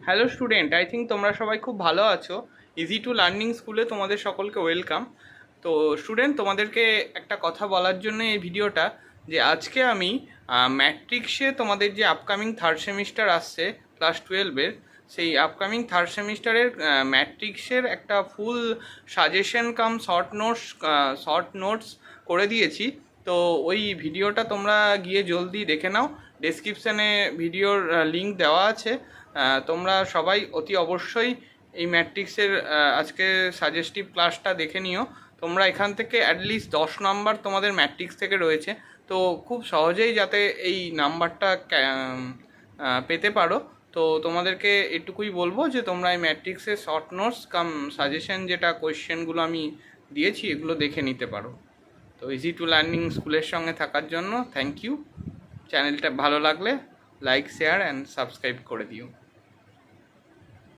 Hello student, I think তোমরা সবাই খুব ভালো আছো। ইজি টু লার্নিং স্কুলে তোমাদের সকলকে ওয়েলকাম। তো স্টুডেন্ট, তোমাদেরকে একটা কথা বলার জন্য এই ভিডিওটা, যে আজকে আমি ম্যাট্রিক্সে তোমাদের যে আপকামিং থার্ড সেমিস্টার আসছে ক্লাস 12-এর, সেই আপকামিং থার্ড সেমিস্টারের ম্যাট্রিক্সের একটা ফুল সাজেশন কাম শর্ট নোটস করে দিয়েছি। তো ওই ভিডিওটা তোমরা গিয়ে জলদি দেখে নাও, ডেসক্রিপশানে ভিডিওর লিঙ্ক দেওয়া আছে। তোমরা সবাই অতি অবশ্যই এই ম্যাট্রিক্সের আজকে সাজেস্টিভ ক্লাসটা দেখে নিও। তোমরা এখান থেকে অ্যাটলিস্ট 10 নাম্বার তোমাদের ম্যাট্রিক্স থেকে রয়েছে, তো খুব সহজেই যাতে এই নাম্বারটা পেতে পারো। তো তোমাদেরকে এটুকুই বলবো যে তোমরা এই ম্যাট্রিক্সের শর্ট নোটস কাম সাজেশন যেটা কোয়েশ্চেনগুলো আমি দিয়েছি এগুলো দেখে নিতে পারো। তো ইজি টু লার্নিং স্কুলের সঙ্গে থাকার জন্য থ্যাংক ইউ। চ্যানেলটা ভালো লাগলে লাইক, শেয়ার অ্যান্ড সাবস্ক্রাইব করে দিও।